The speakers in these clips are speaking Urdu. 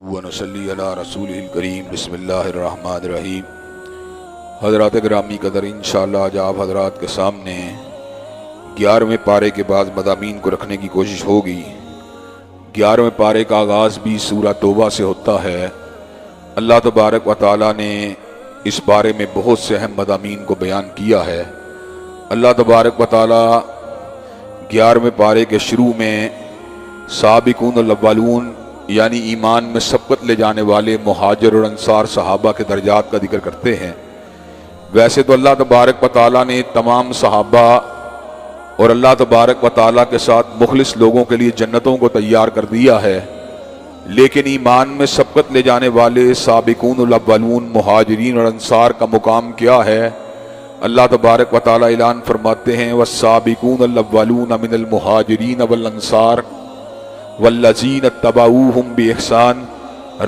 ونصلی علی رسول الکریم بسم اللہ الرحمن الرحیم۔ حضرات گرامی قدر، انشاءاللہ آج آپ حضرات کے سامنے 11ویں پارے کے بعد مضامین کو رکھنے کی کوشش ہوگی۔ 11ویں پارے کا آغاز بھی سورہ توبہ سے ہوتا ہے۔ اللہ تبارک و تعالیٰ نے اس بارے میں بہت سے اہم مضامین کو بیان کیا ہے۔ اللہ تبارک و تعالیٰ 11ویں پارے کے شروع میں سابقون الاولون یعنی ایمان میں سبقت لے جانے والے مہاجر اور انصار صحابہ کے درجات کا ذکر کرتے ہیں۔ ویسے تو اللہ تبارک و تعالیٰ نے تمام صحابہ اور اللہ تبارک و تعالیٰ کے ساتھ مخلص لوگوں کے لیے جنتوں کو تیار کر دیا ہے، لیکن ایمان میں سبقت لے جانے والے سابقون الاولون مہاجرین اور انصار کا مقام کیا ہے؟ اللہ تبارک و تعالیٰ اعلان فرماتے ہیں والسابقون الاولون من المہاجرین والانصار والذین اتبعوہم بإحسان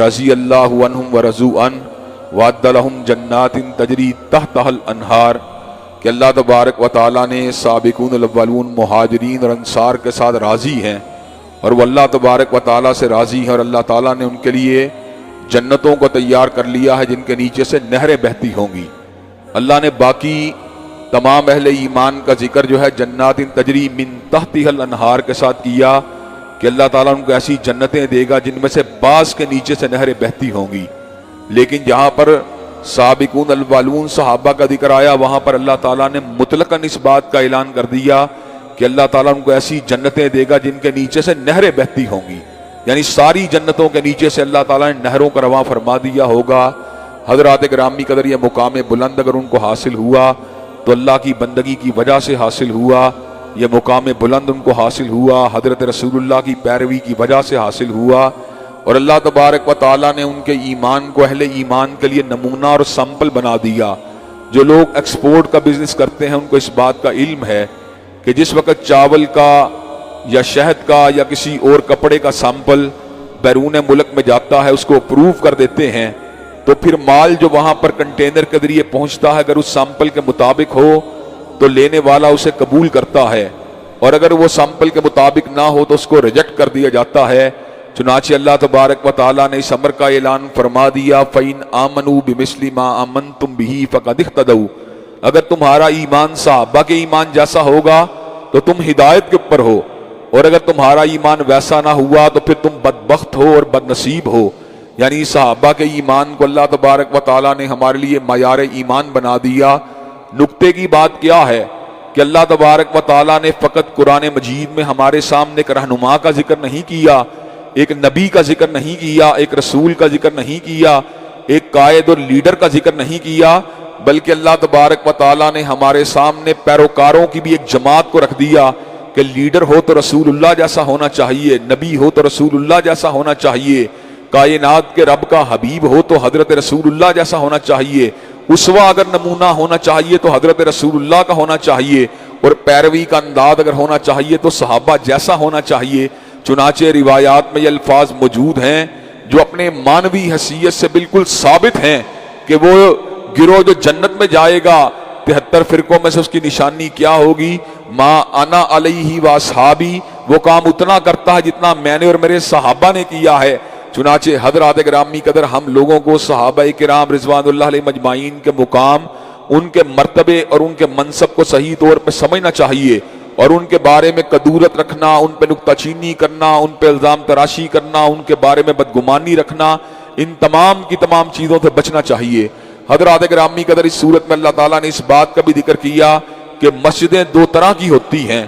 رضی اللہ عنہم ورضوا عنہ وأعد لہم جنات تجری تحتہا الانہار، کہ اللہ تبارک و تعالیٰ نے سابقون الاولون مہاجرین اور انصار کے ساتھ راضی ہیں، اور وہ اللہ تبارک و تعالیٰ سے راضی ہیں، اور اللہ تعالیٰ نے ان کے لیے جنتوں کو تیار کر لیا ہے جن کے نیچے سے نہریں بہتی ہوں گی۔ اللہ نے باقی تمام اہل ایمان کا ذکر جو ہے جنات تجری من تحتہا الانہار کے ساتھ کیا کہ اللہ تعالیٰ ان کو ایسی جنتیں دے گا جن میں سے بعض کے نیچے سے نہریں بہتی ہوں گی، لیکن جہاں پر سابقون الاولون صحابہ کا ذکر آیا وہاں پر اللہ تعالیٰ نے مطلقاً اس بات کا اعلان کر دیا کہ اللہ تعالیٰ ان کو ایسی جنتیں دے گا جن کے نیچے سے نہریں بہتی ہوں گی، یعنی ساری جنتوں کے نیچے سے اللہ تعالیٰ نے نہروں کا رواں فرما دیا ہوگا۔ حضرات گرامی قدر، یہ مقام بلند اگر ان کو حاصل ہوا تو اللہ کی بندگی کی وجہ سے حاصل ہوا، یہ مقام بلند ان کو حاصل ہوا حضرت رسول اللہ کی پیروی کی وجہ سے حاصل ہوا، اور اللہ تبارک و تعالیٰ نے ان کے ایمان کو اہل ایمان کے لیے نمونہ اور سیمپل بنا دیا۔ جو لوگ ایکسپورٹ کا بزنس کرتے ہیں ان کو اس بات کا علم ہے کہ جس وقت چاول کا یا شہد کا یا کسی اور کپڑے کا سیمپل بیرون ملک میں جاتا ہے، اس کو اپروو کر دیتے ہیں، تو پھر مال جو وہاں پر کنٹینر کے ذریعے پہنچتا ہے اگر اس سیمپل کے مطابق ہو تو لینے والا اسے قبول کرتا ہے، اور اگر وہ سیمپل کے مطابق نہ ہو تو اس کو ریجیکٹ کر دیا جاتا ہے۔ چنانچہ اللہ تبارک و تعالیٰ نے اس امر کا اعلان فرما دیا فَإِنْ آمَنُوا بِمِثْلِ مَا آمَنْتُمْ بِهِ فَقَدِ اهْتَدَوْا، اگر تمہارا ایمان صحابہ کے ایمان جیسا ہوگا تو تم ہدایت کے اوپر ہو، اور اگر تمہارا ایمان ویسا نہ ہوا تو پھر تم بدبخت ہو اور بدنصیب ہو۔ یعنی صحابہ کے ایمان کو اللہ تبارک و تعالیٰ نے ہمارے لیے معیار ایمان بنا دیا۔ نقطے کی بات کیا ہے کہ اللہ تبارک و تعالیٰ نے فقط قرآن مجید میں ہمارے سامنے ایک رہنما کا ذکر نہیں کیا، ایک نبی کا ذکر نہیں کیا، ایک رسول کا ذکر نہیں کیا، ایک قائد اور لیڈر کا ذکر نہیں کیا، بلکہ اللہ تبارک و تعالیٰ نے ہمارے سامنے پیروکاروں کی بھی ایک جماعت کو رکھ دیا کہ لیڈر ہو تو رسول اللہ جیسا ہونا چاہیے، نبی ہو تو رسول اللہ جیسا ہونا چاہیے، کائنات کے رب کا حبیب ہو تو حضرت رسول اللہ جیسا ہونا چاہیے، اسوہ اگر نمونہ ہونا چاہیے تو حضرت رسول اللہ کا ہونا چاہیے، اور پیروی کا انداز اگر ہونا چاہیے تو صحابہ جیسا ہونا چاہیے۔ چنانچہ روایات میں یہ الفاظ موجود ہیں جو اپنے معنوی حیثیت سے بالکل ثابت ہیں کہ وہ گروہ جو جنت میں جائے گا 73 فرقوں میں سے اس کی نشانی کیا ہوگی؟ ما انا علیہ و اصحابی، وہ کام اتنا کرتا ہے جتنا میں نے اور میرے صحابہ نے کیا ہے۔ چنانچہ حضرات گرامی قدر، ہم لوگوں کو صحابہ کرام رضوان اللہ علیہ مجمعین کے مقام، ان کے مرتبے اور ان کے منصب کو صحیح طور پہ سمجھنا چاہیے، اور ان کے بارے میں کدورت رکھنا، ان پہ نکتہ چینی کرنا، ان پہ الزام تراشی کرنا، ان کے بارے میں بدگمانی رکھنا، ان تمام کی تمام چیزوں سے بچنا چاہیے۔ حضرات گرامی قدر، اس صورت میں اللہ تعالیٰ نے اس بات کا بھی ذکر کیا کہ مسجدیں دو طرح کی ہوتی ہیں۔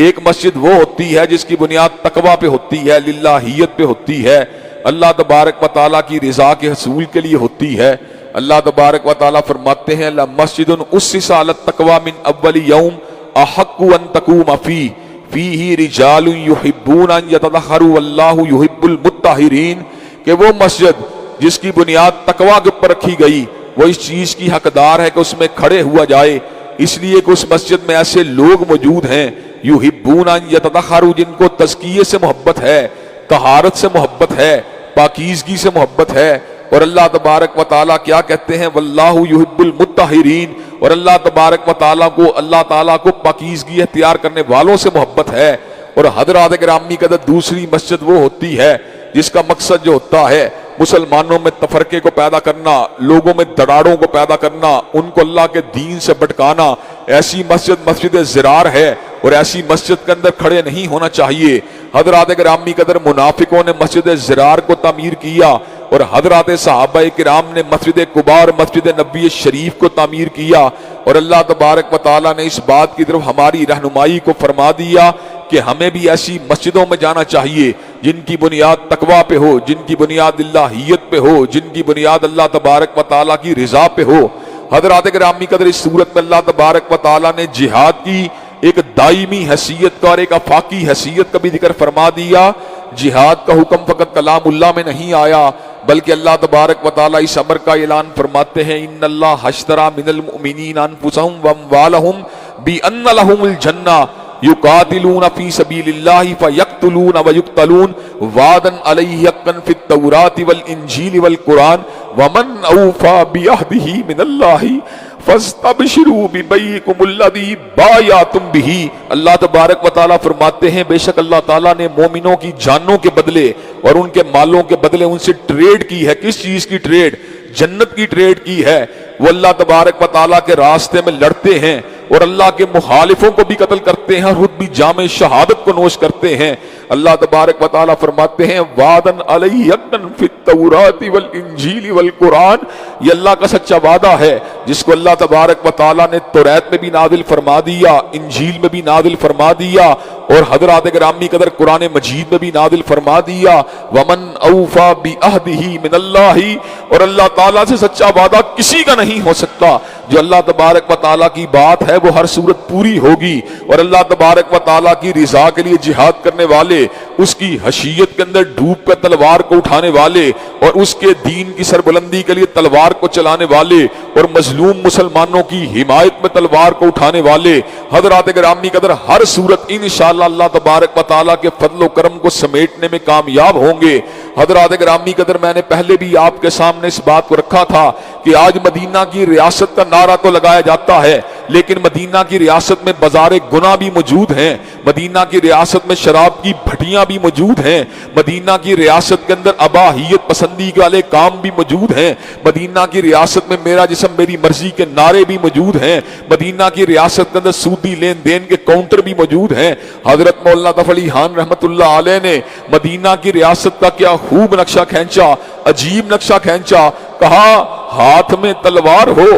ایک مسجد وہ ہوتی ہے جس کی بنیاد تقویٰ پہ ہوتی ہے، للہیت پہ ہوتی ہے، اللہ تبارک و تعالیٰ کی رضا کے حصول کے لیے ہوتی ہے۔ اللہ تبارک و تعالیٰ فرماتے ہیں لَمَسْجِدٌ أُسِّسَ عَلَى التَّقْوَىٰ مِنْ أَوَّلِ يَوْمٍ أَحَقُّ أَن تَقُومَ فِيهِ رِجَالٌ يُحِبُّونَ أَن يَتَطَهَّرُوا وَاللَّهُ يُحِبُّ الْمُطَّهِّرِينَ، کہ وہ مسجد جس کی بنیاد تقویٰ کے اوپر رکھی گئی وہ اس چیز کی حقدار ہے کہ اس میں کھڑے ہوا جائے، اس لیے کہ اس مسجد میں ایسے لوگ موجود ہیں يُحِبُّونَ أن يَتَطَهَّرُوا، جن کو تزکیے سے محبت ہے، طہارت سے محبت ہے، پاکیزگی سے محبت ہے۔ اور اللہ تبارک و تعالیٰ کیا کہتے ہیں واللہ یحب المطہرین، اور اللہ تبارک و تعالیٰ کو پاکیزگی اختیار کرنے والوں سے محبت ہے۔ اور حضرات گرامی قدر، دوسری مسجد وہ ہوتی ہے جس کا مقصد جو ہوتا ہے مسلمانوں میں تفرقے کو پیدا کرنا، لوگوں میں دراڑوں کو پیدا کرنا، ان کو اللہ کے دین سے بھٹکانا، ایسی مسجد مسجد زرار ہے اور ایسی مسجد کے اندر کھڑے نہیں ہونا چاہیے۔ حضرات گرامی قدر منافقوں نے مسجد زرار کو تعمیر کیا اور حضرات صحابہ کرام نے مسجد قباء اور مسجد نبوی شریف کو تعمیر کیا، اور اللہ تبارک و تعالیٰ نے اس بات کی طرف ہماری رہنمائی کو فرما دیا کہ ہمیں بھی ایسی مسجدوں میں جانا چاہیے جن کی بنیاد تقویٰ پہ ہو، جن کی بنیاد اللہیت پہ ہو، جن کی بنیاد اللہ تبارک و تعالیٰ کی رضا پہ ہو۔ حضرات گرامی قدر اس صورت میں اللہ تبارک و تعالیٰ نے جہاد کی ایک دائمی حیثیت کا اور ایک افاقی حیثیت کا بھی ذکر فرما دیا۔ جہاد کا حکم فقط کلام اللہ میں نہیں آیا، بلکہ اللہ تبارک و تعالیٰ اس امر کا اعلان فرماتے ہیں ان اللہ اشتری من المؤمنین انفسهم واموالهم بان لهم الجنہ یقاتلون فی سبیل اللہ فیقتلون ویقتلون وعدا علیہ حقا فی التوراۃ والانجیل والقرآن ومن اوفی بعہدہ من اللہ فاستبشروا ببیعکم الذی بایعتم بہ۔ اللہ تبارک و تعالیٰ فرماتے ہیں بے شک اللہ تعالیٰ نے مومنوں کی جانوں کے بدلے اور ان کے مالوں کے بدلے ان سے ٹریڈ کی ہے۔ کس چیز کی ٹریڈ؟ جنت کی ٹریڈ کی ہے۔ وہ اللہ تبارک و تعالیٰ کے راستے میں لڑتے ہیں اور اللہ کے مخالفوں کو بھی قتل کرتے ہیں اور خود بھی جام شہادت کو نوش کرتے ہیں۔ اللہ تبارک و تعالیٰ فرماتے ہیں وعدن علیہ حقا فی التوراۃ والانجیل والقرآن، یہ اللہ کا سچا وعدہ ہے جس کو اللہ تبارک و تعالیٰ نے توریت میں بھی نازل فرما دیا، انجیل میں بھی نازل فرما دیا اور حضرات گرامی قدر قرآن مجید میں بھی نازل فرما دیا۔ ومن اوفی بعہدہ من اللہ، اور اللہ تعالیٰ سے سچا وعدہ کسی کا نہیں ہو سکتا۔ جو اللہ تبارک و تعالیٰ کی بات ہے وہ ہر صورت پوری ہوگی، اور اللہ تبارک و تعالیٰ کی رضا کے لیے جہاد کرنے والے، اس کی حشیت کے اندر ڈوب کر تلوار کو اٹھانے والے اور اس کے دین کی سربلندی کے لیے تلوار کو چلانے والے اور مظلوم مسلمانوں کی حمایت میں تلوار کو اٹھانے والے، حضرات گرامی قدر ہر صورت انشاءاللہ اللہ تبارک و تعالیٰ کے فضل و کرم کو سمیٹنے میں کامیاب ہوں گے۔ حضرات گرامی قدر میں نے پہلے بھی آپ کے سامنے اس بات کو رکھا تھا کہ آج مدینہ کی ریاست کا نعرہ تو لگایا جاتا ہے، لیکن مدینہ کی ریاست میں بازار گناہ بھی موجود ہیں، مدینہ کی ریاست میں شراب کی بھٹیاں بھی موجود ہیں، مدینہ کی ریاست کے اندر اباحیت پسندی والے کام بھی موجود ہیں، مدینہ کی ریاست میں میرا جسم میری مرضی کے نعرے بھی موجود ہیں، مدینہ کی ریاست کے اندر سودی لین دین کے کاؤنٹر بھی موجود ہیں۔ حضرت مولانا تفلی خان رحمت اللہ علیہ نے مدینہ کی ریاست کا کیا خوب نقشہ کھینچا، عجیب نقشہ کھینچا، کہا ہاتھ میں تلوار ہو،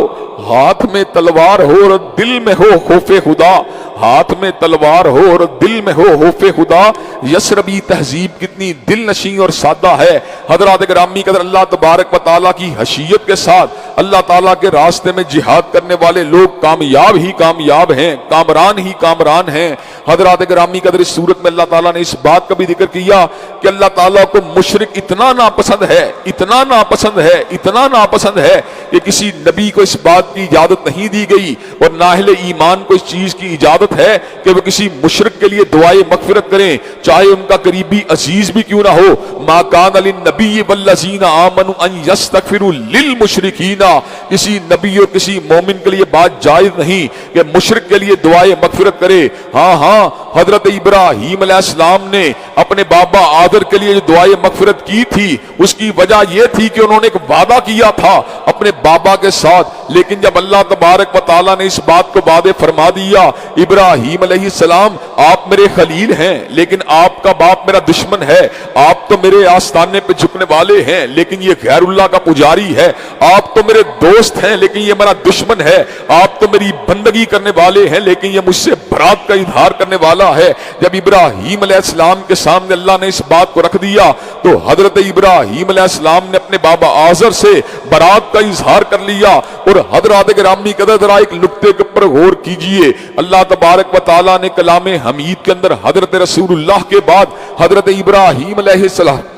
ہاتھ میں تلوار ہو اور دل میں ہو خوف خدا، ہاتھ میں تلوار ہو اور دل میں ہو خوف خدا۔ یسربی تہذیب کتنی دل نشین اور سادہ ہے۔ حضرات گرامی قدر اللہ تبارک و تعالیٰ کی حشیت کے ساتھ اللہ تعالیٰ کے راستے میں جہاد کرنے والے لوگ کامیاب ہی کامیاب ہیں، کامران ہی کامران ہیں۔ حضرات گرامی قدر اس صورت میں اللہ تعالیٰ نے اس بات کا بھی ذکر کیا کہ اللہ تعالیٰ کو مشرک اتنا ناپسند ہے، اتنا ناپسند ہے، اتنا ناپسند ہے کہ کسی نبی کو اس بات کی اجازت نہیں دی گئی اور نہ اہل ایمان کو اس چیز کی اجازت ہے کہ وہ کسی مشرک کے لیے دعائے مغفرت کریں، چاہے ان کا قریبی عزیز بھی کیوں نہ ہو۔ ما کان للنبی والذین آمنوا ان یستغفروا للمشرکین، کسی نبی اور کسی مومن کے لیے بات جائز نہیں کہ مشرک کے لیے دعائے مغفرت کرے۔ ہاں ہاں حضرت ابراہیم علیہ السلام نے اپنے بابا آدر کے لیے جو دعائے مغفرت کی تھی اس کی وجہ یہ تھی کہ انہوں نے ایک وعدہ کیا تھا اپنے بابا کے ساتھ، لیکن جب اللہ تبارک و تعالیٰ نے اس بات کو وعدے فرما دیا ابراہیم علیہ السلام آپ میرے خلیل ہیں لیکن آپ کا باپ میرا دشمن ہے، آپ تو میرے آستانے پہ جھکنے والے ہیں لیکن یہ غیر اللہ کا پجاری ہے، آپ تو میرے دوست ہیں لیکن یہ میرا دشمن ہے، آپ تو میری بندگی کرنے والے ہیں لیکن یہ مجھ سے برات کا اظہار کرنے والا ہے۔ جب ابراہیم علیہ السلام کے سامنے اللہ نے اس بات کو رکھ دیا تو حضرت ابراہیم علیہ السلام نے اپنے بابا آزر سے برات کا اظہار کر لیا۔ اور حضرات گرامی قدر ذرا ایک نقطے کے اوپر غور کیجئے، اللہ تبارک و تعالیٰ نے کلام حمید کے اندر حضرت رسول اللہ کے بعد حضرت ابراہیم علیہ السلام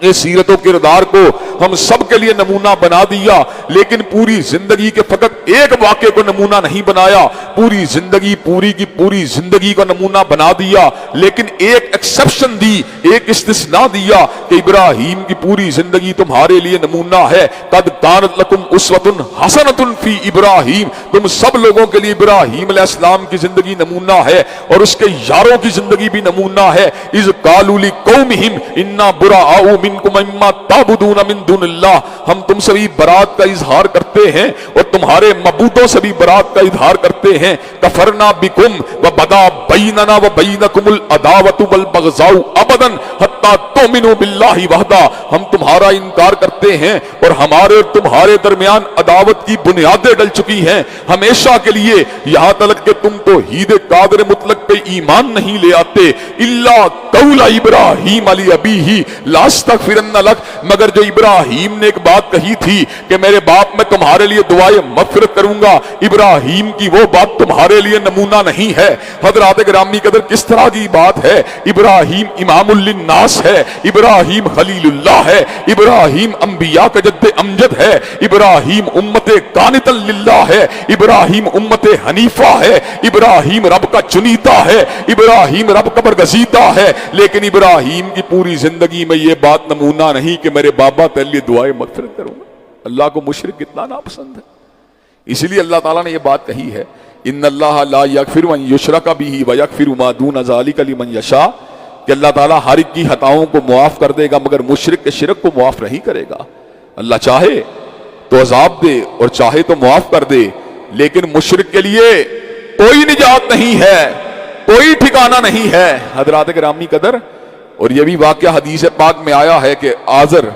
یہ سیرت و کردار کو ہم سب کے لیے نمونہ بنا دیا، لیکن پوری زندگی کے فقط ایک واقعے کو نمونہ نہیں بنایا، پوری زندگی پوری کی پوری زندگی کو نمونہ بنا دیا، لیکن ایک ایکسپشن دی، ایک استثناء دیا کہ ابراہیم کی پوری زندگی تمہارے لیے نمونہ ہے۔ قد کانت لکم اسوۃ حسنۃ فی ابراہیم، تم سب لوگوں کے لیے ابراہیم علیہ السلام کی زندگی نمونہ ہے، اور اس کے یاروں کی زندگی بھی نمونہ ہے۔ اذ قالوا لقومہم انا براء منکم مما تعبدون من دون اللہ، ہم تم سے بھی برات کا اظہار کرتے ہیں اور تمہارے معبودوں سے بھی برات کا اظہار کرتے ہیں۔ کفرنا بکم وبدا بیننا وبینکم العداوۃ والبغضاء ابدا حتی تؤمنوا باللہ وحدہ، ہم تمہارا انکار کرتے ہیں اور ہمارے اور تمہارے درمیان عداوت کی بنیادیں ڈل چکی ہیں ہمیشہ کے لیے، یہاں تک کہ تم توحید قادر مطلق پہ ایمان نہیں لے آتے۔ الا قول ابراہیم علی ابیہ لاستغفرن لک، مگر جو ابراہیم نے ایک بات کہی تھی کہ میرے باپ میں تمہارے لیے دعائے مغفرت کروں گا، ابراہیم کی وہ بات تمہارے لیے نمونہ نہیں ہے۔ حضرات گرامی قدر کس طرح کی بات ہے، ابراہیم امام للناس ہے، ابراہیم خلیل اللہ ہے، ابراہیم انبیاء کا جد امجد ہے، ابراہیم امت قانتا للہ ہے، ابراہیم امت حنیفہ ہے، ابراہیم رب کا چنیتا ہے، ابراہیم رب کا برگزیدہ ہے، لیکن ابراہیم کی پوری زندگی میں یہ بات نمونہ نہیں کہ میرے بابا تیرے لیے دعائے مغفرت کروں گا۔ اللہ کو مشرک کتنا ناپسند ہے، اس لیے اللہ تعالیٰ نے یہ بات کہی ہے ان اللہ لا یغفر ان یشرک بہ ویغفر ما دون ذلک لمن یشاء، کہ اللہ تعالیٰ ہر ایک کی خطاؤں کو معاف کر دے گا مگر مشرک کے شرک کو معاف نہیں کرے گا۔ اللہ چاہے تو عذاب دے اور چاہے تو معاف کر دے، لیکن مشرک کے لیے کوئی نجات نہیں ہے، کوئی ٹھکانہ نہیں ہے۔ حضرات گرامی قدر، اور یہ بھی واقعہ حدیث پاک میں آیا ہے کہ آزر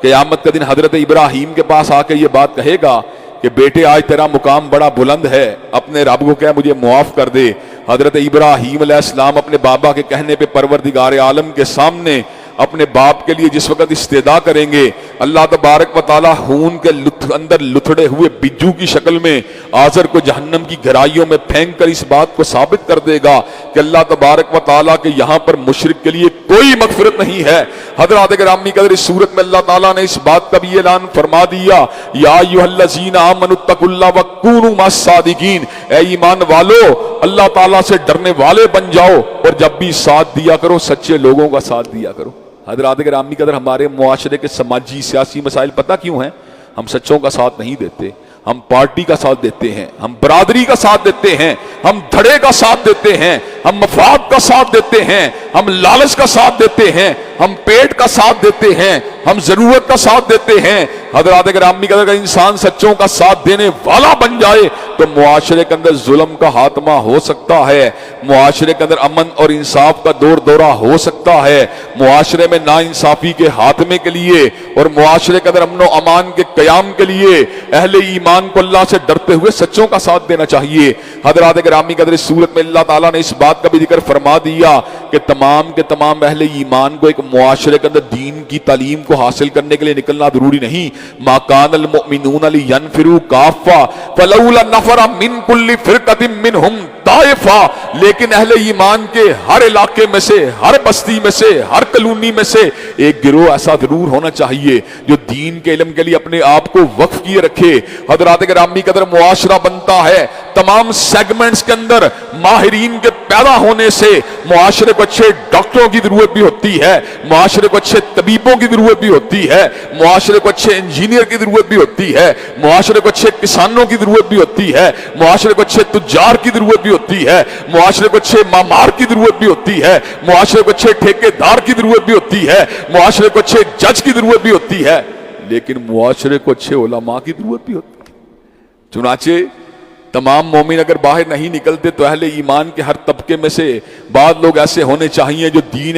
قیامت کے دن حضرت ابراہیم کے پاس آ کے یہ بات کہے گا کہ بیٹے آج تیرا مقام بڑا بلند ہے، اپنے رب کو کہہ مجھے معاف کر دے۔ حضرت ابراہیم علیہ السلام اپنے بابا کے کہنے پہ پروردگار عالم کے سامنے اپنے باپ کے لیے جس وقت استدعا کریں گے، اللہ تبارک و تعالی خون کے اندر لتھڑے ہوئے بجو کی شکل میں آزر کو جہنم کی گہرائیوں میں پھینک کر اس بات کو ثابت کر دے گا کہ اللہ تبارک و تعالیٰ کے یہاں پر مشرک کے لیے کوئی مغفرت نہیں ہے۔ حضرات گرامی قدر، اس صورت میں اللہ تعالیٰ نے اس بات کا بھی اعلان فرما دیا، یا ایھا الذین آمنوا اتقوا اللہ وکونوا مع الصادقین، اے ایمان والو اللہ تعالیٰ سے ڈرنے والے بن جاؤ اور جب بھی ساتھ دیا کرو سچے لوگوں کا ساتھ دیا کرو۔ حضرات گرامی قدر، ہمارے معاشرے کے سماجی سیاسی مسائل پتہ کیوں ہیں؟ ہم سچوں کا ساتھ نہیں دیتے، ہم پارٹی کا ساتھ دیتے ہیں، ہم برادری کا ساتھ دیتے ہیں، ہم دھڑے کا ساتھ دیتے ہیں، ہم مفاد کا ساتھ دیتے ہیں، ہم لالچ کا ساتھ دیتے ہیں، ہم پیٹ کا ساتھ دیتے ہیں، ہم ضرورت کا ساتھ دیتے ہیں۔ حضرات گرامی قدر، اگر انسان سچوں کا ساتھ دینے والا بن جائے تو معاشرے کے اندر ظلم کا خاتمہ ہو سکتا ہے، معاشرے کے اندر امن اور انصاف کا دور دورہ ہو سکتا ہے، معاشرے میں ناانصافی کے خاتمے کے لیے اور معاشرے کے اندر امن و امان کے قیام کے لیے اہل ایمان کو اللہ سے ڈرتے ہوئے سچوں کا ساتھ دینا چاہیے۔ حضرات گرامی قدر، اس صورت میں اللہ تعالیٰ نے اس بات کا بھی ذکر فرما دیا کہ تمام کے تمام اہل ایمان کو ایک معاشرے کے اندر دین کی تعلیم کو حاصل کرنے کے لیے نکلنا ضروری نہیں۔ ما کان المؤمنون لینفروا کافہ فلولا نفر من کل فرقۃ منہم طائفہ، لیکن اہل ایمان کے ہر علاقے میں سے، ہر بستی میں سے، ہر کلونی میں سے ایک گروہ ایسا ضرور ہونا چاہیے جو دین کے علم کے لیے اپنے آپ کو وقف کیے رکھے۔ حضرات گرامی قدر، معاشرہ بنتا ہے تمام سیگمنٹس کے اندر ماہرین کے پیدا ہونے سے۔ معاشرے کو اچھے ڈاکٹروں کی ضرورت بھی ہوتی ہے، معاشرے کو اچھے طبیبوں کی ضرورت بھی ہوتی ہے، معاشرے کو اچھے انجینئر کی ضرورت بھی ہوتی ہے، معاشرے کو اچھے کسانوں کی ضرورت بھی ہوتی ہے، معاشرے کو اچھے تجار کی ضرورت بھی ہوتی ہے، معاشرے کو اچھے معمار کی ضرورت بھی ہوتی ہے، معاشرے کو اچھے ٹھیکیدار کی ضرورت بھی ہوتی ہے، معاشرے کو اچھے جج کی ضرورت بھی ہوتی ہے، لیکن معاشرے کو اچھے علماء کی ضرورت بھی ہوتی ہے۔ چنانچہ تمام مومن اگر باہر نہیں نکلتے تو اہل ایمان کے ہر طبقے میں سے بعض لوگ ایسے ہونے چاہیے جو دین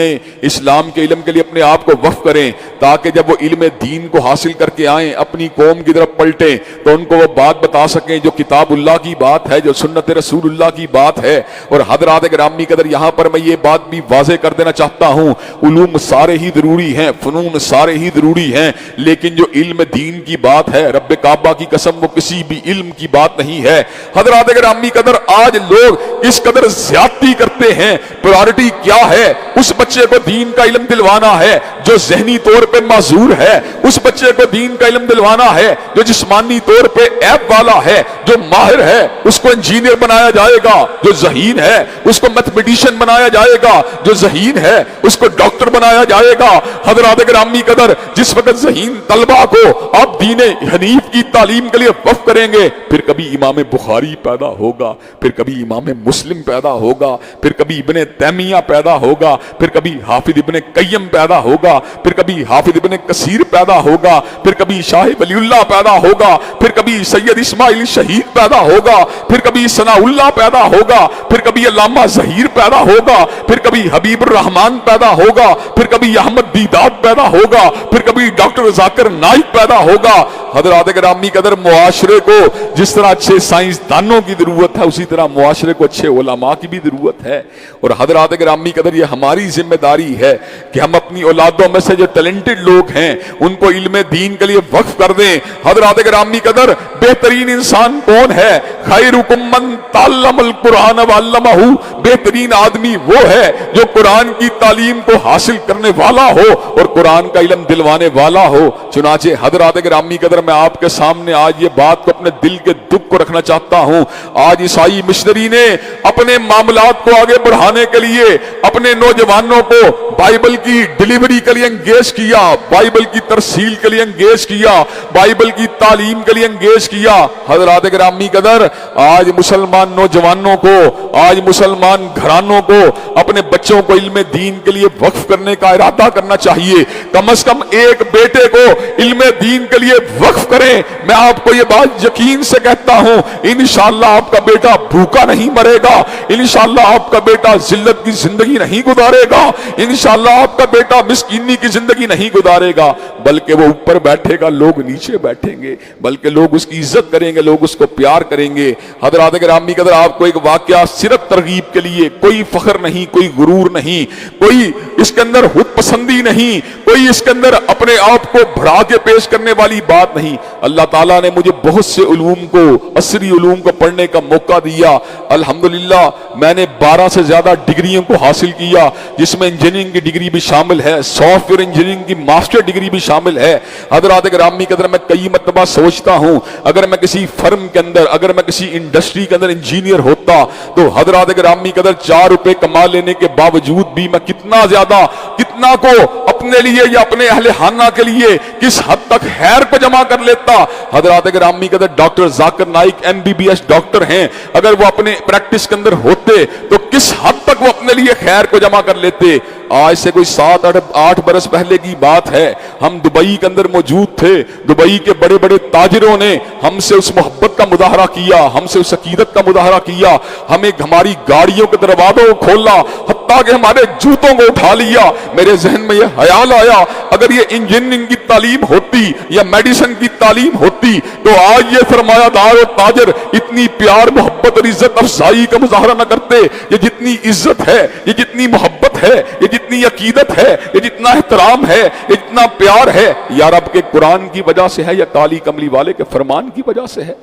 اسلام کے علم کے لیے اپنے آپ کو وقف کریں، تاکہ جب وہ علم دین کو حاصل کر کے آئیں، اپنی قوم کی طرف پلٹیں تو ان کو وہ بات بتا سکیں جو کتاب اللہ کی بات ہے، جو سنت رسول اللہ کی بات ہے۔ اور حضرات گرامی قدر، یہاں پر میں یہ بات بھی واضح کر دینا چاہتا ہوں، علوم سارے ہی ضروری ہیں، فنون سارے ہی ضروری ہیں، لیکن جو علم دین کی بات ہے، رب کعبہ کی قسم وہ کسی بھی علم کی بات نہیں ہے۔ حضرات گرامی قدر آج لوگ اس قدر زیادتی کرتے ہیں. پرائورٹی کیا ہے؟ اس بچے کو دین کا علم دلوانا ہے جو ذہنی طور پہ معذور ہے, اس بچے کو دین کا علم دلوانا ہے جو جسمانی طور پہ عیب والا ہے, جو ماہر ہے اس کو انجینئر بنایا جائے گا, جو ذہین ہے اس کو میتھمیٹیشین بنایا جائے گا, جو ذہین ہے اس کو ڈاکٹر بنایا جائے گا. حضرات گرامی قدر جس وقت ذہین طلبہ کو آپ دین حنیف کی تعلیم کے لیے وقف کریں گے, پھر کبھی امام بخاری پیدا ہوگا, پھر کبھی امام مسلم پیدا ہوگا, پھر کبھی ابن تیمیہ پیدا ہوگا, پھر کبھی حافظ ابن قیم پیدا ہوگا, پھر کبھی حافظ ابن کثیر پیدا ہوگا, پھر کبھی شاہ ولی اللہ پیدا ہوگا, پھر کبھی سید اسماعیل شہید پیدا ہوگا, پھر کبھی ثناء اللہ پیدا ہوگا, پھر کبھی علامہ ظہیر پیدا ہوگا, پھر کبھی حبیب الرحمان پیدا ہوگا, پھر کبھی احمد دیدات پیدا ہوگا, پھر کبھی ڈاکٹر ذاکر نائک پیدا ہوگا. حضرات گرامی قدر معاشرے کو جس طرح اچھے سائنسدانوں کی ضرورت ہے اسی طرح معاشرے کو اچھے علماء کی بھی ضرورت ہے. اور حضرات گرامی قدر یہ ہماری ذمہ داری ہے کہ ہم اپنی اولادوں میں سے جو ٹیلنٹڈ لوگ ہیں ان کو علم دین کے لیے وقف کر دیں. حضرات گرامی قدر بہترین انسان کون ہے؟ خیرکم من تعلم القرآن وعلمہ. بہترین آدمی وہ ہے جو قرآن کی تعلیم کو حاصل کرنے والا ہو اور قرآن کا علم دلوانے والا ہو. چنانچہ حضرات گرامی قدر میں آپ کے سامنے آج یہ بات کو اپنے دل کے دکھ کو رکھنا چاہتا ہوں. آج عیسائی مشنری نے اپنے معاملات کو آگے بڑھانے کے لیے اپنے نوجوانوں کو بائبل کی ڈیلیوری کے لیے انگیج کیا, بائبل کی ترسیل کے لیے انگیج کیا, بائبل کی تعلیم کے لیے انگیج کیا. حضرات گرامی قدر آج مسلمان نوجوانوں کو, آج مسلمان گھرانوں کو اپنے بچوں کو علم دین کے لیے وقف کرنے کا ارادہ کرنا چاہیے. کم از کم ایک بیٹے کو علم دین کے لیے وقف کریں. میں آپ کو یہ بات یقین سے کہتا ہوں انشاءاللہ آپ کا بیٹا بھوکا نہیں مرے گا, انشاءاللہ آپ کا بیٹا ذلت کی زندگی نہیں گزارے گا, انشاءاللہ آپ کا بیٹا مسکینی کی زندگی نہیں گزارے گا, بلکہ وہ اوپر بیٹھے گا, لوگ نیچے بیٹھیں گے, بلکہ لوگ اس کی عزت کریں گے, لوگ اس کو پیار کریں گے. حضرات گرامی قدر آپ کو ایک واقعہ صرف ترغیب کے لیے, کوئی فخر نہیں, کوئی غرور نہیں, کوئی اس کے اندر خود پسندی نہیں, کوئی اس کے اندر اپنے آپ کو بڑھا کے پیش کرنے والی بات نہیں. اللہ تعالیٰ نے مجھے بہت سے علوم کو, عصری علوم کو پڑھنے کا موقع دیا. الحمدللہ میں نے 12 سے زیادہ ڈگریوں کو حاصل کیا, جس میں انجینئرنگ کی ڈگری بھی شامل ہے, سافٹ ویئر انجینئرنگ کی ماسٹر ڈگری بھی شامل ہے. حضرات گرامی قدر میں کئی مرتبہ سوچتا ہوں اگر میں کسی فرم کے اندر, اگر میں کسی انڈسٹری کے اندر انجینئر ہوتا تو حضرات گرامی قدر 4 روپے کما لینے کے باوجود بھی میں کتنا زیادہ, کتنا کو اپنے لیے یا اپنے اہل خانہ کے لیے کس حد تک خیر کو جمع کر لیتا. حضرات گرامی قدر doctor Zakir Naik MBBS doctor ہیں, اگر وہ اپنے پریکٹس کے اندر ہوتے تو کس حد تک وہ اپنے لیے خیر کو جمع کر لیتے. آج سے کوئی 7-8 برس پہلے کی بات ہے, ہم دبئی کے اندر موجود تھے. دبئی کے بڑے بڑے تاجروں نے ہم سے اس محبت کا مظاہرہ کیا, ہم سے اس عقیدت کا مظاہرہ کیا, ہمیں ہماری گاڑیوں کے دروازوں کو کھولا, حتیٰ کہ ہمارے جوتوں کو اٹھا لیا. میرے ذہن میں یہ خیال آیا اگر یہ انجینئرنگ کی تعلیم ہوتی یا میڈیسن کی تعلیم ہوتی تو آج یہ سرمایہ دار اور تاجر اتنی پیار, محبت اور عزت افزائی کا مظاہرہ نہ کرتے. یہ جتنی عزت ہے, یہ جتنی محبت ہے, یہ جتنی عقیدت ہے, یہ جتنا احترام ہے, یہ جتنا پیار ہے, یا رب کے قرآن کی وجہ سے ہے یا کالی کملی والے کے فرمان کی وجہ سے ہے.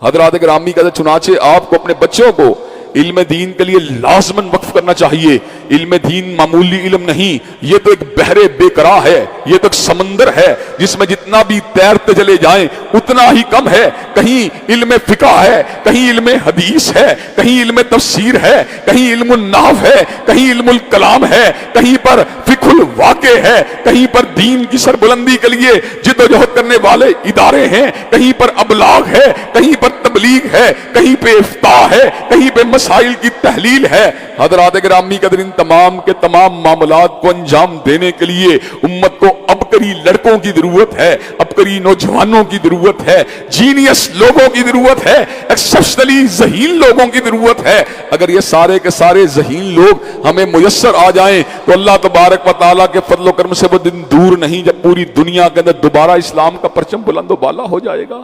حضرات گرامی کا چنانچہ آپ کو اپنے بچوں کو علم دین کے لیے لازماً وقف کرنا چاہیے. علم دین معمولی علم نہیں, یہ تو ایک بحر بے قرار ہے, یہ تو ایک سمندر ہے جس میں جتنا بھی تیرتے چلے جائیں اتنا ہی کم ہے. کہیں علم فقہ ہے, کہیں علم حدیث ہے, کہیں علم تفسیر ہے, کہیں علم النحو ہے, کہیں علم الکلام ہے, کہیں پر فقہ الواقع ہے, کہیں پر دین کی سربلندی کے لیے جدوجہد کرنے والے ادارے ہیں, کہیں پر ابلاغ ہے, کہیں پر تبلیغ ہے, کہیں پہ افتاء ہے, کہیں پہ مسائل کی تحلیل ہے. حضرات گرامی قدر ان تمام کے تمام معاملات کو انجام دینے کے لیے امت کو عبقری لڑکوں کی ضرورت ہے, عبقری نوجوانوں کی ضرورت ہے, جینیس لوگوں کی ضرورت ہے, ایکسپشنلی ذہین لوگوں کی ضرورت ہے. اگر یہ سارے کے سارے ذہین لوگ ہمیں میسر آ جائیں تو اللہ تبارک و تعالیٰ کے فضل و کرم سے وہ دن دور نہیں جب پوری دنیا کے اندر دوبارہ اسلام کا پرچم بلند و بالا ہو جائے گا.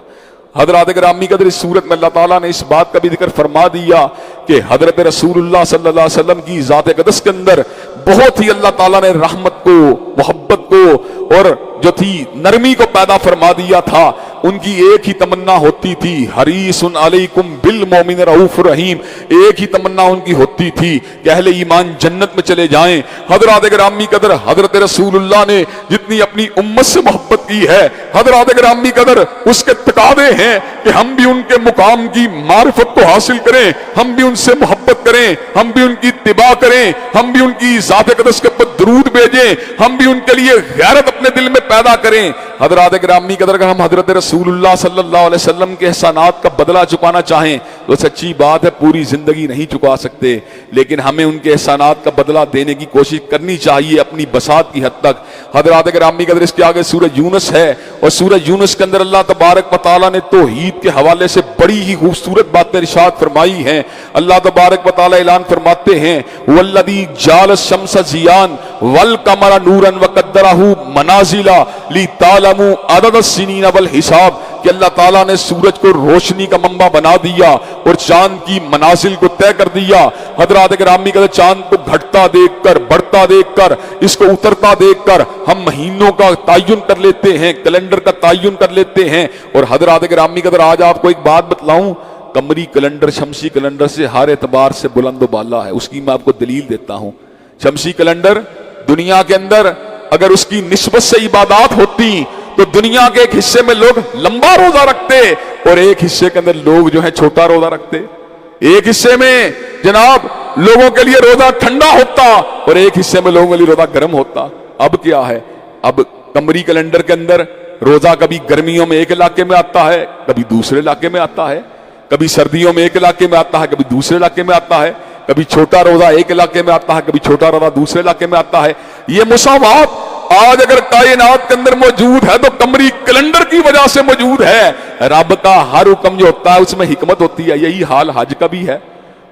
حضرات گرامی قدر اس صورت میں اللہ تعالیٰ نے اس بات کا بھی ذکر فرما دیا کہ حضرت رسول اللہ صلی اللہ علیہ وسلم کی ذات اقدس کے اندر بہت ہی اللہ تعالیٰ نے رحمت کو, محبت کو اور جو تھی نرمی کو پیدا فرما دیا تھا. ان کی ایک ہی تمنا ہوتی تھی، حریص علیکم بالمومن رؤوف رحیم، ایک ہی تمنا ان کی ہوتی تھی کہ اہل ایمان جنت میں چلے جائیں۔ حضرات گرامی قدر، حضرت رسول اللہ نے جتنی اپنی امت سے محبت کی ہے، حضرات گرامی قدر اس کے تقاضے ہیں کہ ہم بھی ان کے مقام کی معرفت کو حاصل کریں، ہم بھی ان سے محبت کریں، ہم بھی ان کی اتباع کریں، ہم بھی ان کی ذات اقدس کے اوپر درود بھیجیں، ہم بھی ان کے لیے غیرت اپنے دل میں پیدا کریں۔ حضرات گرامی قدر، اگر ہم حضرت رسول اللہ صلی اللہ علیہ وسلم کے احسانات کا بدلہ چکانا چاہیں تو سچی بات ہے پوری زندگی نہیں چکا سکتے، لیکن ہمیں ان کے احسانات کا بدلہ دینے کی کوشش کرنی چاہیے اپنی بساط کی حد تک۔ حضرات گرامی قدر، اس کے آگے سورہ یونس ہے، اور سورہ یونس کے اندر اللہ تبارک و تعالیٰ نے توحید کے حوالے سے بڑی ہی خوبصورت باتیں ارشاد فرمائی ہیں۔ اللہ تبارک و تعالیٰ اعلان فرماتے ہیں والذی جعل الشمس ضیاء والقمر نورا وقدرہ منازل لتعلموا عدد السنین والحساب، کہ اللہ تعالیٰ نے سورج کو روشنی کا منبع بنا دیا اور چاند کی منازل کو طے کر دیا۔ حضرات گرامی کا چاند کو گھٹتا دیکھ کر، بڑھتا دیکھ کر، اس کو اترتا دیکھ کر ہم مہینوں کا تعین کر لیتے ہیں، کیلنڈر کا تعین کر لیتے ہیں۔ اور حضرات گرامی کا آج آپ کو ایک بات بتلاؤں، قمری کیلنڈر شمسی کیلنڈر سے ہر اعتبار سے بلند و بالا ہے۔ اس کی میں آپ کو دلیل دیتا ہوں۔ شمسی کیلنڈر دنیا کے اندر اگر اس کی نسبت سے عبادات ہوتی تو دنیا کے ایک حصے میں لوگ لمبا روزہ رکھتے اور ایک حصے کے اندر لوگ جو ہیں چھوٹا روزہ رکھتے۔ ایک حصے میں جناب لوگوں کے لیے روزہ ٹھنڈا ہوتا اور ایک حصے میں لوگوں کے لیے روزہ گرم ہوتا۔ اب کیا ہے؟ اب قمری کیلنڈر کے اندر روزہ کبھی گرمیوں میں ایک علاقے میں آتا ہے، کبھی دوسرے علاقے میں آتا ہے، کبھی سردیوں میں ایک علاقے میں آتا ہے، کبھی دوسرے علاقے میں آتا ہے، کبھی چھوٹا روزہ ایک علاقے میں آتا ہے، کبھی چھوٹا روزہ دوسرے علاقے میں آتا ہے۔ یہ مساوات آج اگر کائنات کے اندر موجود ہے تو قمری کیلنڈر کی وجہ سے موجود ہے۔ رب کا ہر حکم جو ہوتا ہے اس میں حکمت ہوتی ہے۔ یہی حال حج کا بھی ہے۔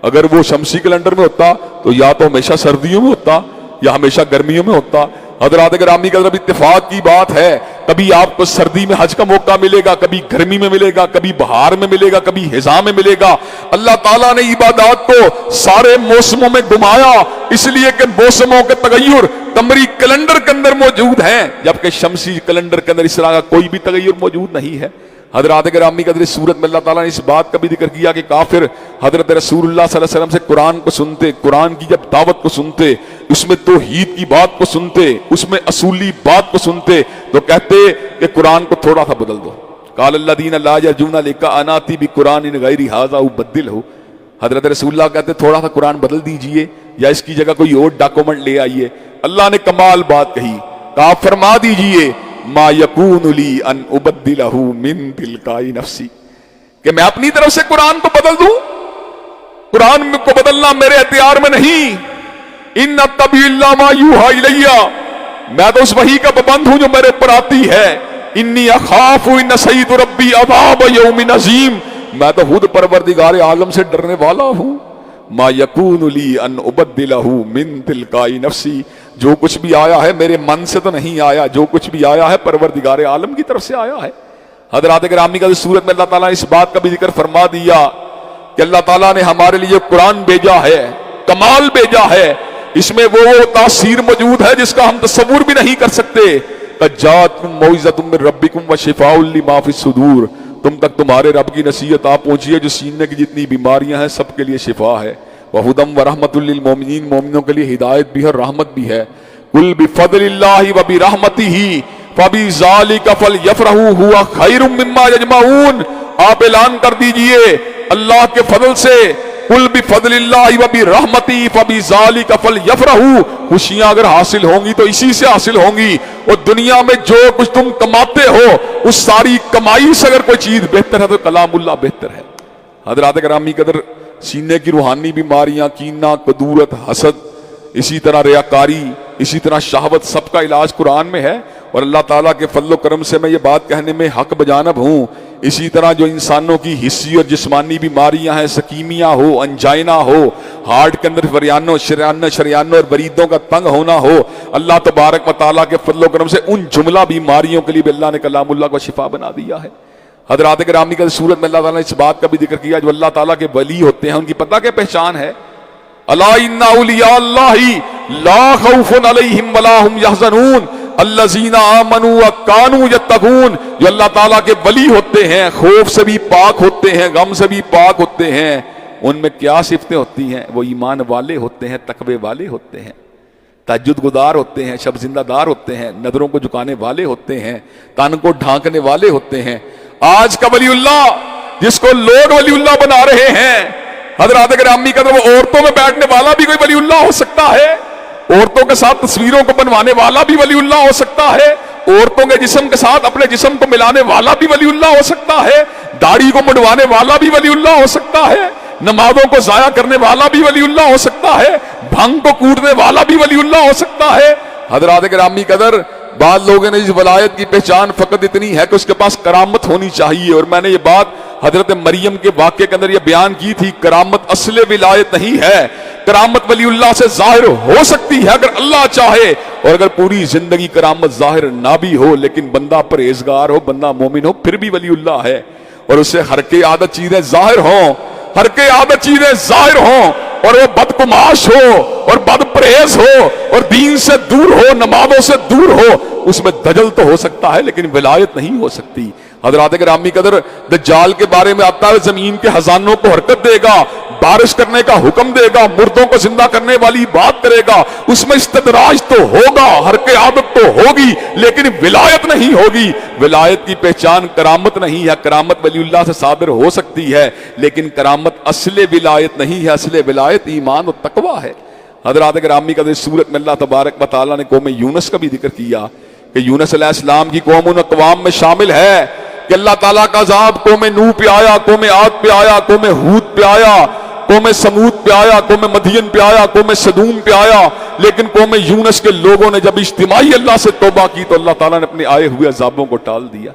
اگر وہ شمسی کیلنڈر میں ہوتا تو یا تو ہمیشہ سردیوں میں ہوتا یا ہمیشہ گرمیوں میں ہوتا۔ حضرات گرامی کا ذرا اتفاق کی بات ہے، کبھی آپ کو سردی میں حج کا موقع ملے گا، کبھی گرمی میں ملے گا، کبھی بہار میں ملے گا، کبھی خزاں میں ملے گا۔ اللہ تعالیٰ نے عبادات کو سارے موسموں میں گھمایا، اس لیے کہ موسموں کے تغیر قمری کیلنڈر کے اندر موجود ہیں، جبکہ شمسی کیلنڈر کے اندر اس طرح کا کوئی بھی تغیر موجود نہیں ہے۔ حضرات گرامی قدر، اس صورت میں اللہ تعالیٰ نے اس بات کا بھی ذکر کیا کہ کافر حضرت رسول اللہ صلی اللہ علیہ وسلم سے قرآن کو سنتے، قرآن کی جب دعوت کو سنتے، اس میں توحید کی بات کو سنتے، اس میں اصولی بات کو سنتے تو کہتے کہ قرآن کو تھوڑا سا بدل دو۔ قال الذین لا یرجون لقاءنا آتی بقرآن غیر ھذا ابدلہ، حضرت رسول اللہ کہتے تھوڑا سا قرآن بدل دیجئے یا اس کی جگہ کوئی اور ڈاکومنٹ لے آئیے۔ اللہ نے کمال بات کہی، کہا فرما دیجئے ما یکون لی ان ابدلہ من تلقاء نفسی، کہ میں اپنی طرف سے قرآن کو بدل دوں؟ قرآن کو بدلنا میرے اختیار میں نہیں۔ ان اتبع الا ما یوحی الی، میں تو اس وحی کا پابند ہوں جو میرے پر آتی ہے۔ انی اخاف ان عصیت ربی عذاب یوم عظیم، میں تو خود پروردگار عالم سے ڈرنے والا ہوں۔ ما یکون لی ان ابدلہ من تلقاء نفسی، جو کچھ بھی آیا ہے میرے من سے تو نہیں آیا، جو کچھ بھی آیا ہے پروردگار عالم کی طرف سے آیا ہے۔ حضرات گرامی کا صورت میں اللہ تعالیٰ نے اس بات کا بھی ذکر فرما دیا کہ اللہ تعالیٰ نے ہمارے لیے قرآن بھیجا ہے، کمال بھیجا ہے، اس میں وہ تاثیر موجود ہے جس کا ہم تصور بھی نہیں کر سکتے۔ جاءتکم موعظۃ من ربکم وشفاء لما فی الصدور، تم تک تمہارے رب کی نصیحت آ پہنچی ہے جو سینے کی جتنی بیماریاں ہیں سب کے لیے شفا ہے۔ وہدی ورحمۃ للمؤمنین، مومنوں کے لیے ہدایت بھی ہے اور رحمت بھی ہے۔ قل بفضل اللہ وبرحمتہ فبذلک فلیفرحوا ھو خیر مما یجمعون، آپ اعلان کر دیجئے اللہ کے فضل سے، قل بفضل اللہ وبرحمتہ فبذلک فلیفرحوا، خوشیاں اگر حاصل ہوں گی تو اسی سے حاصل ہوں گی، اور دنیا میں جو کچھ تم کماتے ہو اس ساری کمائی سے اگر کوئی چیز بہتر ہے تو کلام اللہ بہتر ہے۔ حضرات گرامی قدر، سینے کی روحانی بیماریاں، کینہ، کدورت، حسد، اسی طرح ریاکاری، اسی طرح شہوت، سب کا علاج قرآن میں ہے، اور اللہ تعالیٰ کے فضل و کرم سے میں یہ بات کہنے میں حق بجانب ہوں۔ اسی طرح جو انسانوں کی حسی اور جسمانی بیماریاں ہیں، سکیمیا ہو، انجائنا ہو، ہارٹ کے اندر شریانوں اور بریدوں کا تنگ ہونا ہو، اللہ تبارک و تعالیٰ کے فضل و کرم سے ان جملہ بیماریوں کے لیے بھی اللہ نے کلام اللہ کو شفا بنا دیا ہے۔ حضرات گرامی کا صورت میں اللہ تعالیٰ نے اس بات کا بھی ذکر کیا جو اللہ تعالیٰ کے ولی ہوتے ہیں ان کی پتہ کیا پہچان ہے؟ الا ان اولیاء اللہ لا خوف علیہم ولا هم یحزنون، الذین آمنوا وکانوا یتقون، جو اللہ تعالیٰ کے ولی ہوتے ہیں، خوف سے بھی پاک ہوتے ہیں، غم سے بھی پاک ہوتے ہیں، ان میں کیا صفتیں ہوتی ہیں؟ وہ ایمان والے ہوتے ہیں، تقوی والے ہوتے ہیں، تہجد گزار ہوتے ہیں، شب زندہ دار ہوتے ہیں، نظروں کو جھکانے والے ہوتے ہیں، تن کو ڈھانکنے والے ہوتے ہیں۔ آج کا ولی اللہ جس کو لوگ ولی اللہ بنا رہے ہیں، حضرات گرامی کا، وہ عورتوں میں بیٹھنے والا بھی کوئی ولی اللہ ہو سکتا ہے، عورتوں کے ساتھ تصویروں کو بنوانے والا بھی ولی اللہ ہو سکتا ہے، عورتوں کے جسم کے ساتھ اپنے جسم کو ملانے والا بھی ولی اللہ ہو سکتا ہے، داڑھی کو منڈوانے والا بھی ولی اللہ ہو سکتا ہے، نمازوں کو ضائع کرنے والا بھی ولی اللہ ہو سکتا ہے، بھنگ کو کوٹنے والا بھی ولی اللہ ہو سکتا ہے۔ حضرات گرامی قدر، بعض لوگوں نے اس ولایت کی پہچان فقط اتنی ہے کہ اس کے پاس کرامت ہونی چاہیے، اور میں نے یہ بات حضرت مریم کے واقعے کے اندر یہ بیان کی تھی، کرامت اصل ولایت نہیں ہے، کرامت ولی اللہ سے ظاہر ہو سکتی ہے اگر اللہ چاہے، اور اگر پوری زندگی کرامت ظاہر نہ بھی ہو لیکن بندہ پرہیزگار ہو، بندہ مومن ہو، پھر بھی ولی اللہ ہے، اور اس سے حرکے عادت چیزیں ظاہر ہوں، حرکے عادت چیزیں ظاہر ہوں، اور وہ بدکماش ہو اور بد پرہیز ہو اور دین سے دور ہو، نمازوں سے دور ہو، اس میں دجل تو ہو سکتا ہے لیکن ولایت نہیں ہو سکتی۔ حضرات گرامی قدر، دجال کے بارے میں آتا ہے زمین کے خزانوں کو حرکت دے گا، بارش کرنے کا حکم دے گا، مردوں کو زندہ کرنے والی بات کرے گا، اس میں استدراج تو ہوگا، حرکت عادت تو ہوگی لیکن ولایت نہیں ہوگی۔ ولایت کی پہچان کرامت نہیں ہے، کرامت ولی اللہ سے صادر ہو سکتی ہے لیکن کرامت اصل ولایت نہیں ہے، اصل ولایت ایمان و تقوی ہے۔ حضرات گرامی قدر، اس سورت میں اللہ تبارک و تعالیٰ نے قوم یونس کا بھی ذکر کیا کہ یونس علیہ السلام کی قوم ان اقوام میں شامل ہے کہ اللہ تعالیٰ کا عذاب قوم نوح پہ آیا، قوم عاد پہ آیا، قوم ہود پہ آیا، قوم سمود پہ آیا، قوم مدین پہ آیا، قوم سدوم پہ آیا، لیکن قوم یونس کے لوگوں نے جب اجتماعی اللہ سے توبہ کی تو اللہ تعالیٰ نے اپنے آئے ہوئے عذابوں کو ٹال دیا۔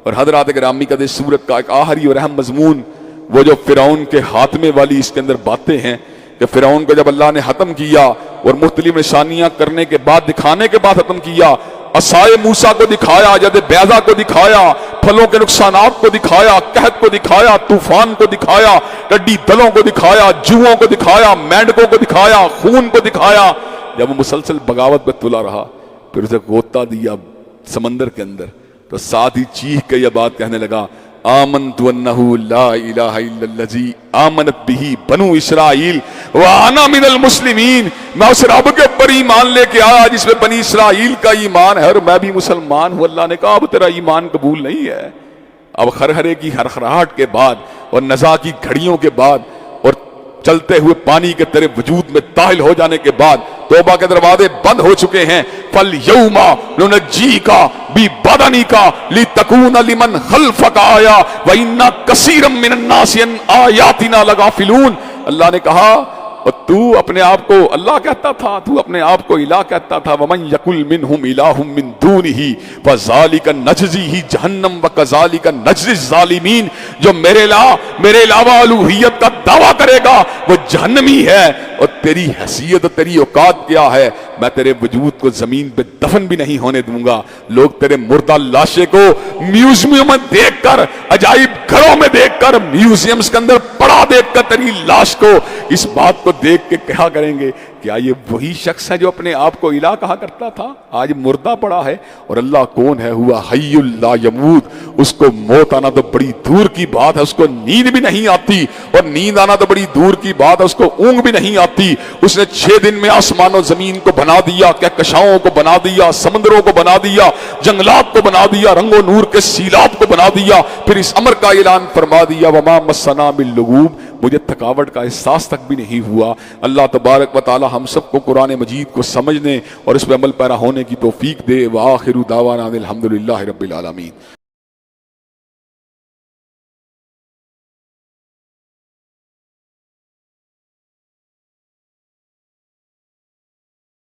اور حضرات گرامی کا اس سورت کا ایک آخری اور اہم مضمون وہ جو فرعون کے خاتمے والی اس کے اندر باتیں ہیں کہ فرعون کو جب اللہ نے ختم کیا اور مختلف نشانیاں کرنے کے بعد، دکھانے کے بعد ختم کیا، عصائے موسیٰ کو دکھایا، جد بیضا کو دکھایا، پھلوں کے نقصانات کو دکھایا، قحط کو دکھایا، طوفان کو دکھایا، ٹڈی دلوں کو دکھایا، جوؤں کو دکھایا، مینڈکوں کو دکھایا، خون کو دکھایا، جب وہ مسلسل بغاوت پہ تلا رہا، پھر اسے غوطہ دیا سمندر کے اندر، تو ساتھ ہی چیخ کے یہ بات کہنے لگا، آمنت انہ لا الہ الا الذی آمنت بہ بنو اسرائیل وانا من المسلمین، میں اس رب کے اوپر ایمان لے کے آیا جس میں بنی اسرائیل کا ایمان ہے اور میں بھی مسلمان ہوں۔ اللہ نے کہا اب تیرا ایمان قبول نہیں ہے۔ اب خرخرے کی ہرخراہٹ کے بعد اور نزا کی گھڑیوں کے بعد اور چلتے ہوئے پانی کے تیرے وجود میں داخل ہو جانے کے بعد توبہ کے دروازے بند ہو چکے ہیں۔ فَالْيَوْمَ نُنَجِّيكَ بِبَدَنِكَ لِتَكُونَ لِمَنْ خَلْفَكَ آیَةً وَإِنَّ كَثِيرًا مِّنَ النَّاسِ عَنْ آیَاتِنَا لَغَافِلُونَ۔ اللہ نے کہا اور تو اپنے آپ کو اللہ کہتا تھا، تو اپنے آپ کو الہ کہتا تھا، وَمَنْ يَقُلْ مِنْهُمْ إِلَٰهٌ مِّن دُونِهِ فَذَلِكَ نَجْزِيهِ جَهَنَّمَ وَكَذَلِكَ نَجْزِي الظَّالِمِينَ، جو میرے علاوہ الوہیت کا دعویٰ کرے گا وہ جہنمی ہے، اور تیری حیثیت اور تیری اوقات کیا ہے، میں تیرے وجود کو زمین پہ دفن بھی نہیں ہونے دوں گا۔ لوگ تیرے مردہ لاشے کو میوزیم میں دیکھ کر، عجائب گھروں میں دیکھ کر، میوزیمز کے اندر پڑا دیکھ کر تیری لاش کو اس بات کو دیکھ کے کہا کریں گے کیا یہ وہی شخص ہے جو اپنے آپ کو الہ کہا کرتا تھا، آج مردہ پڑا ہے۔ اور اللہ کون ہے؟ ہوا حی لا یموت، اس کو موت آنا تو بڑی دور کی بات ہے، اس کو نیند بھی نہیں آتی، اور نیند آنا تو بڑی دور کی بات ہے، اس کو اونگ بھی نہیں آتی۔ اس نے 6 دن میں آسمان و زمین کو بنا دیا، کہکشاؤں کو بنا دیا، سمندروں کو بنا دیا، جنگلات کو بنا دیا، رنگ و نور کے سیلاب کو بنا دیا، پھر اس امر کا اعلان فرما دیا، وما مسنا من لغوب، مجھے تھکاوٹ کا احساس تک بھی نہیں ہوا۔ اللہ تبارک و تعالی ہم سب کو قرآن مجید کو سمجھنے اور اس پہ عمل پیرا ہونے کی توفیق دے۔ وآخر دعوانا الحمدللہ رب العالمین۔